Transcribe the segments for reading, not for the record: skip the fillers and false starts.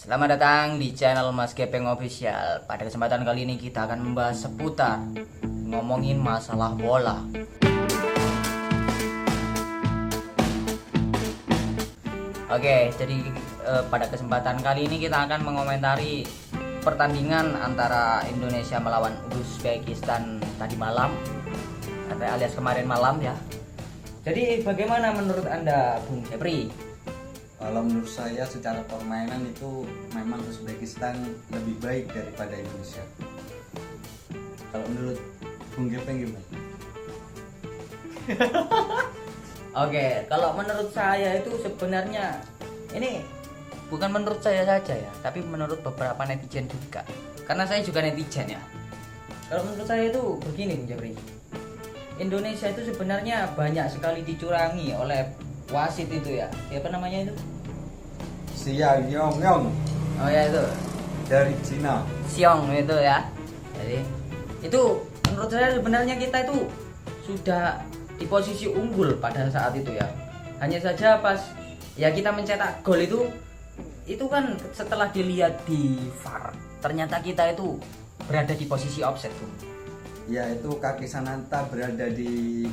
Selamat datang di channel Mas Gepeng Official. Pada kesempatan kali ini kita akan membahas seputar ngomongin masalah bola. Oke, jadi pada kesempatan kali ini kita akan mengomentari pertandingan antara Indonesia melawan Uzbekistan tadi malam, alias kemarin malam ya. Jadi bagaimana menurut Anda, Bung Jepri? Kalau menurut saya secara permainan itu memang Uzbekistan lebih baik daripada Indonesia. Kalau menurut Bung Gepeng gimana? Oke, kalau menurut saya itu sebenarnya ini bukan menurut saya saja ya, tapi menurut beberapa netizen juga. Karena saya juga netizen ya. Kalau menurut saya itu begini, Bung Jepri. Indonesia itu sebenarnya banyak sekali dicurangi oleh wasit itu ya. Siapa namanya itu? Xiao Yong Oh ya itu. dari Cina. Xiong itu ya. Jadi itu menurut saya sebenarnya kita itu sudah di posisi unggul pada saat itu ya. Hanya saja pas ya kita mencetak gol itu kan setelah dilihat di VAR ternyata kita itu berada di posisi offside tuh. Ya itu kaki Sananta berada di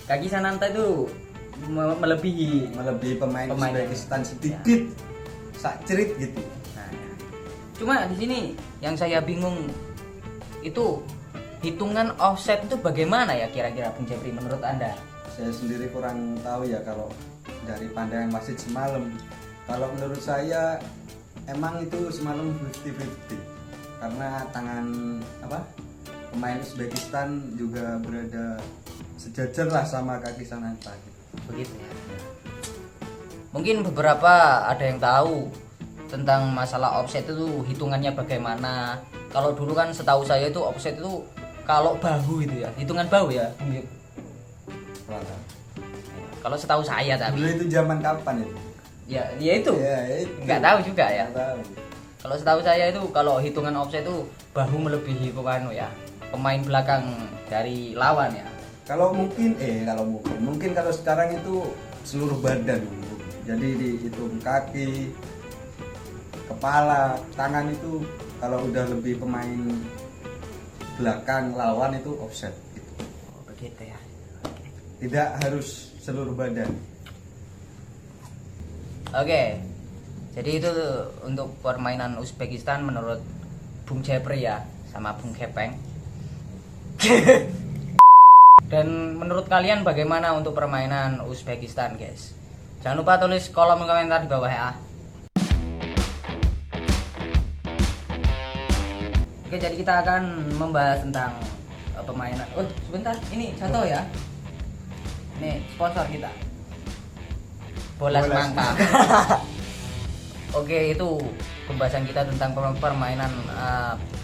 Kaki Sananta itu melebihi pemain Pemain. Uzbekistan sedikit, sak cerit gitu. Nah, ya. Cuma di sini yang saya bingung itu hitungan offset itu bagaimana ya kira-kira Bung Jepri menurut Anda? Saya sendiri kurang tahu ya kalau dari pandangan wasit semalam. Kalau menurut saya emang itu semalam 50-50 karena tangan pemain Uzbekistan juga berada sejajar lah sama kaki Sananta gitu. Begitu ya. Mungkin beberapa ada yang tahu tentang masalah offset itu hitungannya bagaimana. Kalau dulu kan setahu saya itu offset itu kalau bahu itu ya, hitungan bahu ya. Wah, Kalau setahu saya tapi dulu itu zaman kapan itu? ya itu. Ya, itu. Nggak tahu juga ya. Nggak tahu. Kalau setahu saya itu kalau hitungan offset itu bahu melebihi pemain belakang dari lawan ya. Kalau mungkin kalau sekarang itu seluruh badan. Jadi dihitung kaki, kepala, tangan itu kalau udah lebih pemain belakang lawan itu offset gitu. Oh, begitu ya. Tidak harus seluruh badan. Oke. Jadi itu untuk permainan Uzbekistan menurut Bung Jepri ya sama Bung Gepeng. Dan menurut kalian bagaimana untuk permainan Uzbekistan, guys? Jangan lupa tulis kolom komentar di bawah ya. Oke, jadi kita akan membahas tentang permainan. Oh, sebentar, ini contoh ya. Ini sponsor kita. Bola Semangka. Oke, itu pembahasan kita tentang permainan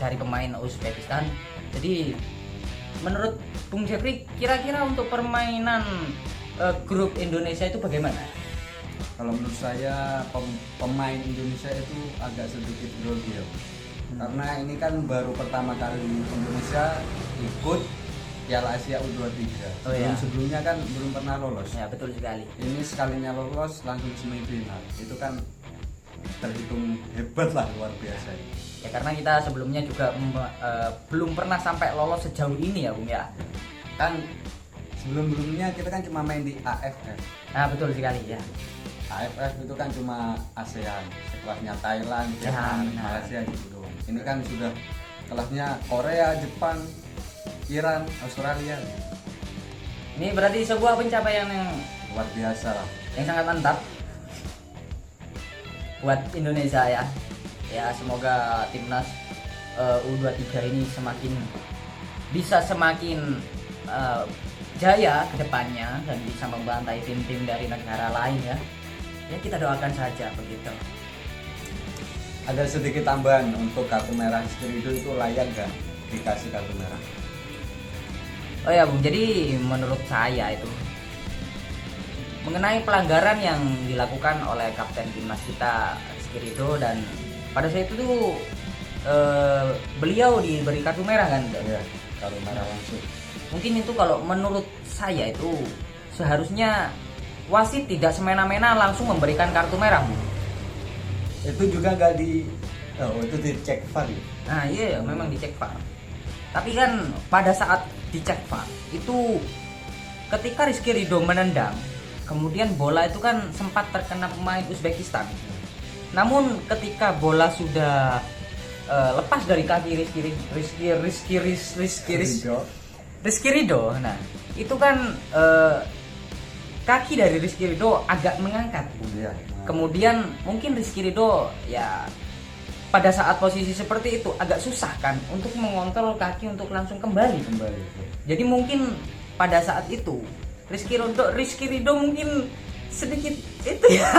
dari pemain Uzbekistan. Jadi menurut Bung Jepri kira-kira untuk permainan grup Indonesia itu bagaimana? Kalau menurut saya pemain Indonesia itu agak sedikit grogi ya. Karena ini kan baru pertama kali Indonesia ikut Piala Asia U23. Oh, iya. Sebelumnya kan belum pernah lolos. Ya, betul sekali. Ini sekalinya lolos langsung semifinal. Itu kan terhitung hebat lah, luar biasa. Ya karena kita sebelumnya juga belum pernah sampai lolos sejauh ini ya Bung ya. Kan sebelumnya kita kan cuma main di AFF. Nah betul sekali ya. AFF itu kan cuma ASEAN, kelasnya Thailand, Ya, Vietnam, benar. Malaysia gitu doang. Ini kan sudah kelasnya Korea, Jepang, Iran, Australia. Ini berarti sebuah pencapaian yang Luar biasa lah. sangat mantap buat Indonesia ya. Ya semoga timnas U23 ini bisa semakin jaya ke depannya dan bisa membantai tim-tim dari negara lain ya. Ya kita doakan saja begitu. Ada sedikit tambahan untuk kartu merah Spirido itu layak gak dikasih kartu merah? Oh ya Bung, jadi menurut saya itu mengenai pelanggaran yang dilakukan oleh kapten timnas kita Spirido, dan pada saat itu tuh beliau diberi kartu merah kan? Iya, kartu merah langsung. Mungkin itu kalau menurut saya itu seharusnya wasit tidak semena-mena langsung memberikan kartu merah, Bu. Itu juga nggak itu dicek VAR ya? Nah iya memang dicek VAR. Tapi kan pada saat dicek VAR itu ketika Rizky Ridho menendang, kemudian bola itu kan sempat terkena pemain Uzbekistan. Namun ketika bola sudah lepas dari kaki Rizky Ridho, nah itu kan kaki dari Rizky Ridho agak mengangkat. Iya. Kemudian mungkin Rizky Ridho ya pada saat posisi seperti itu agak susah kan untuk mengontrol kaki untuk langsung kembali. Jadi mungkin pada saat itu Rizky Ridho mungkin sedikit itu ya.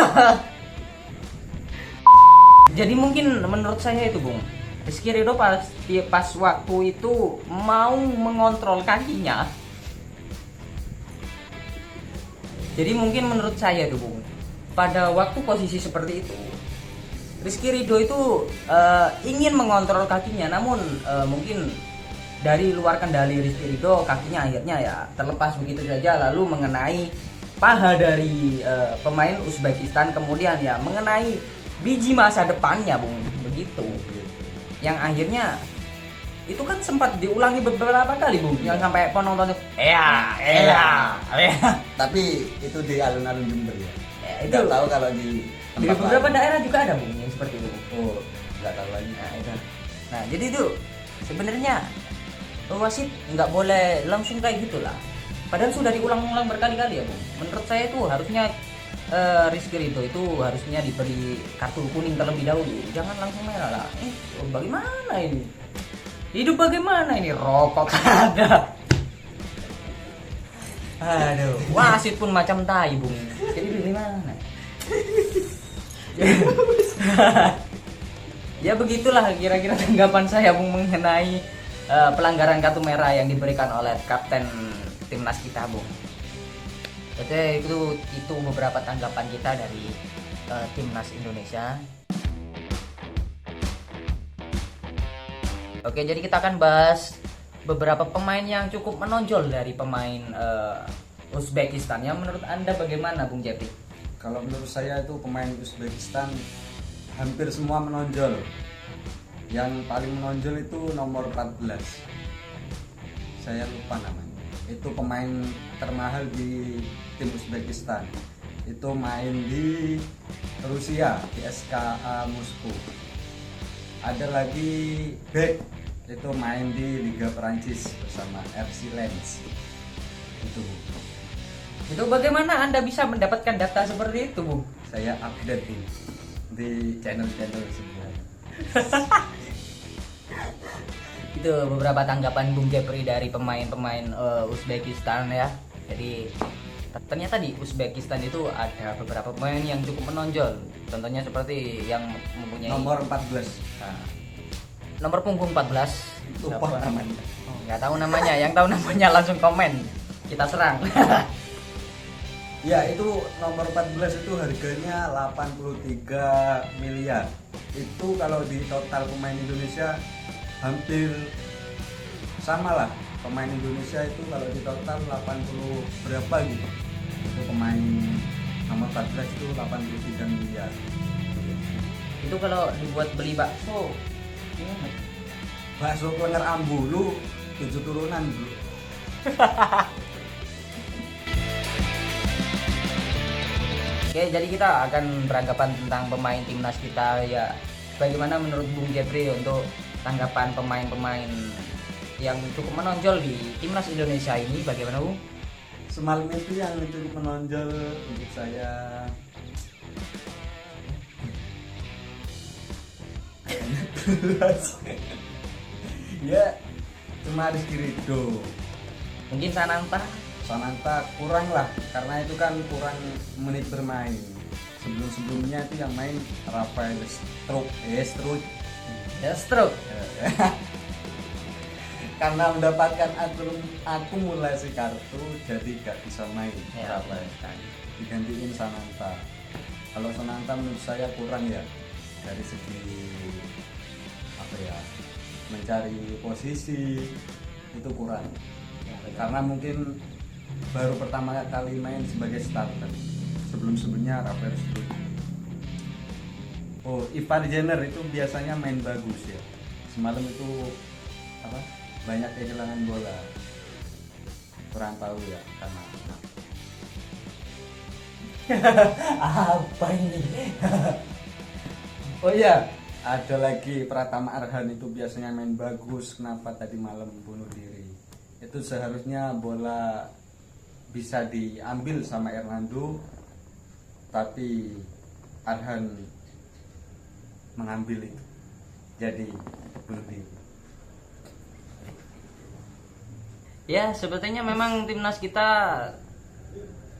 Jadi mungkin menurut saya itu, Bung, Rizky Ridho pas waktu itu mau mengontrol kakinya. Jadi mungkin menurut saya tuh, Bung, pada waktu posisi seperti itu Rizky Ridho itu ingin mengontrol kakinya, namun mungkin dari luar kendali Rizky Ridho, kakinya akhirnya ya terlepas begitu saja, lalu mengenai paha dari pemain Uzbekistan, kemudian ya mengenai biji masa depannya, Bung, begitu. Yang akhirnya itu kan sempat diulangi beberapa kali, Bung, yang sampai penonton itu Tapi itu di alun-alun Jember ya. Itu Nggak tahu kalau di di beberapa daerah juga ada, Bung, yang seperti itu. Oh, nggak tahu lagi. Nah, jadi itu sebenarnya wasit nggak boleh langsung kayak gitulah. Padahal sudah diulang-ulang berkali-kali ya, Bung. Menurut saya itu harusnya Rizky Ridho itu harusnya diberi kartu kuning terlebih dahulu. Jangan langsung merah lah. Bagaimana ini? Hidup bagaimana ini? Rokok ada. Aduh, wasit pun macam tai, Bung. Jadi bagaimana? Ya begitulah kira-kira tanggapan saya, Bung, mengenai pelanggaran kartu merah yang diberikan oleh kapten timnas kita, Bung. Jadi itu beberapa tanggapan kita dari timnas Indonesia. Oke, jadi kita akan bahas beberapa pemain yang cukup menonjol dari pemain Uzbekistan. Yang menurut Anda bagaimana, Bung Jepri? Kalau menurut saya itu pemain Uzbekistan hampir semua menonjol. Yang paling menonjol itu nomor 14. Saya lupa namanya. Itu pemain termahal di tim Uzbekistan. Itu main di Rusia, di SKA Moskow. Ada lagi back, itu main di Liga Perancis bersama RC Lens. Itu bagaimana Anda bisa mendapatkan data seperti itu, Bung? Saya update di channel-channel semua. Itu beberapa tanggapan Bung Jepri dari pemain-pemain Uzbekistan ya. Jadi ternyata di Uzbekistan itu ada beberapa pemain yang cukup menonjol. Contohnya seperti yang mempunyai Nomor 14. Nah, nomor punggung 14. Lupa namanya. Nggak tahu namanya. Yang tahu namanya langsung komen. Kita serang. Ya, itu nomor 14 itu harganya 83 miliar. Itu kalau di total pemain Indonesia hampir sama lah. Pemain Indonesia itu kalau di total 80 berapa gitu. Itu pemain nomor 14 itu 83 miliar. Itu kalau dibuat beli bakso gimana? Bakso Klenger Ambulu 7 turunan, Bro. Oke, jadi kita akan beranggapan tentang pemain timnas kita ya. Bagaimana menurut Bung Jepri untuk tanggapan pemain-pemain yang cukup menonjol di timnas Indonesia ini? Bagaimana, Bung? Semalam itu yang cukup menonjol untuk saya ya cuma Rizky Ridho. Mungkin Sananta kurang lah, karena itu kan kurang menit bermain. Sebelumnya itu yang main Rafael Struijk karena mendapatkan akumulasi kartu jadi gak bisa main ya, Rafael, digantiin Sananta. Kalau Sananta menurut saya kurang ya dari segi mencari posisi, itu kurang karena mungkin baru pertama kali main sebagai starter. sebelum-sebelumnya Rafael Struijk. Oh, Ivar Jenner itu biasanya main bagus ya. Semalam itu apa? Banyak kehilangan bola. Kurang tahu ya karena Apa ini? oh iya, ada lagi Pratama Arhan itu biasanya main bagus. Kenapa tadi malam bunuh diri? Itu seharusnya bola bisa diambil sama Hernando, tapi Arhan mengambil itu, jadi bunuh diri. Ya, sepertinya memang timnas kita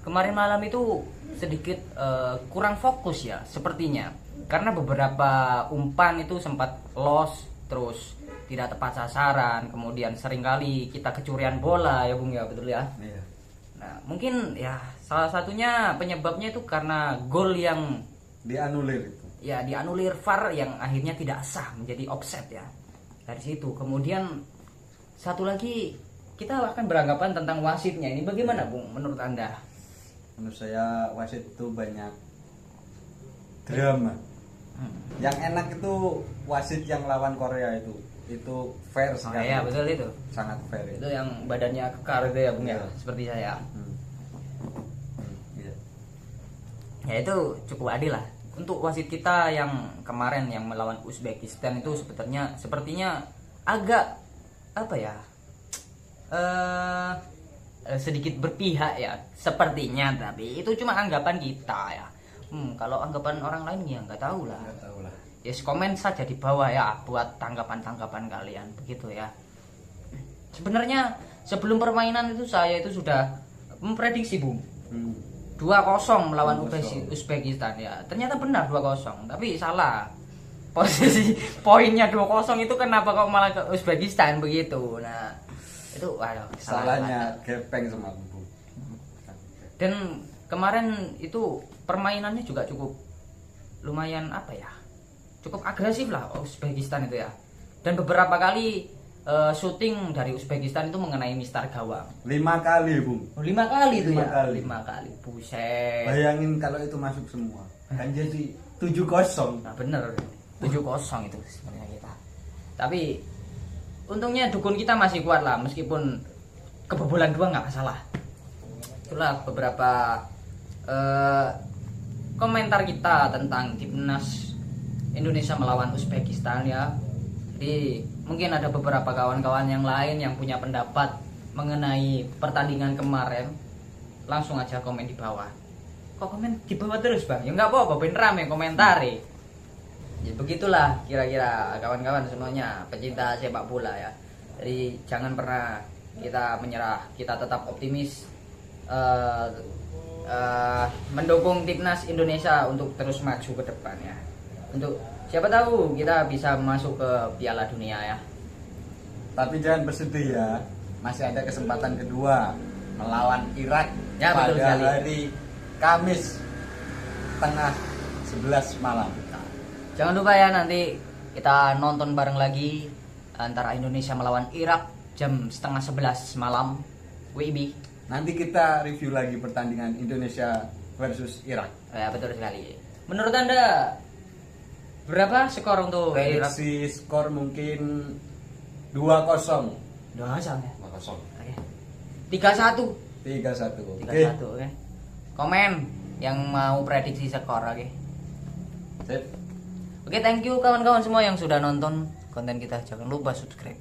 kemarin malam itu sedikit kurang fokus ya, sepertinya. Karena beberapa umpan itu sempat lost, terus tidak tepat sasaran, kemudian seringkali kita kecurian bola ya Bung ya, betul ya. Iya. Nah, mungkin ya salah satunya penyebabnya itu karena gol yang Dianulir itu. ya dianulir VAR yang akhirnya tidak sah, menjadi offset ya. Dari situ kemudian satu lagi, kita akan beranggapan tentang wasitnya ini bagaimana Bung menurut Anda? Menurut saya wasit itu banyak drama. Yang enak itu wasit yang lawan Korea itu fair Oh sekali. iya betul itu. Sangat fair Itu yang badannya kekar itu ya Bung ya, Iya. seperti saya. Iya. Ya itu cukup adil lah. Untuk wasit kita yang kemarin yang melawan Uzbekistan itu sepertinya agak apa ya? Sedikit berpihak ya sepertinya, tapi itu cuma anggapan kita ya. Kalau anggapan orang lain ya nggak tahu lah. Nggak tahu lah. Yes, komen saja di bawah ya buat tanggapan-tanggapan kalian begitu ya. Sebenarnya sebelum permainan itu saya itu sudah memprediksi Bung 2-0 melawan 2-0. Uzbekistan ya. Ternyata benar 2-0, tapi salah. Posisi poinnya 2-0 itu kenapa kok malah ke Uzbekistan begitu. Nah, itu waduh, Salahnya gepeng sama Bu. Dan kemarin itu permainannya juga cukup lumayan apa ya? Cukup agresif lah Uzbekistan itu ya. Dan beberapa kali syuting dari Uzbekistan itu mengenai mistar gawang. 5 kali, Bung. 5 kali itu 5 ya. kali. 5 kali. Buset. Bayangin kalau itu masuk semua. Kan jadi 7-0. Nah, bener. 7-0 itu sebenarnya kita. Tapi untungnya dukun kita masih kuat lah, meskipun kebobolan 2 nggak masalah. Itulah beberapa komentar kita tentang timnas Indonesia melawan Uzbekistan ya. Jadi mungkin ada beberapa kawan-kawan yang lain yang punya pendapat mengenai pertandingan kemarin, langsung aja komen di bawah. Kok komen di bawah terus Bang? Ya nggak apa-apa, ben rame komentari. Ya begitulah kira-kira kawan-kawan semuanya pecinta sepak bola ya. Jadi jangan pernah kita menyerah, kita tetap optimis, mendukung timnas Indonesia untuk terus maju ke depan ya. Untuk siapa tahu kita bisa masuk ke Piala Dunia ya. Tapi jangan bersedih ya. Masih ada kesempatan kedua melawan Irak Ya, pada betul sekali. hari Kamis tengah 11 malam. Jangan lupa ya, nanti kita nonton bareng lagi antara Indonesia melawan Irak jam setengah 11 malam WIB. Nanti kita review lagi pertandingan Indonesia versus Irak. Ya betul sekali. Menurut Anda berapa skor untuk Irak? Prediksi skor mungkin 2-0. 2-0 ya. 2-0. Oke. 3-1. 3-1. 3-1 oke. Komen yang mau prediksi skor oke. Sip. Oke, thank you kawan-kawan semua yang sudah nonton konten kita. Jangan lupa subscribe.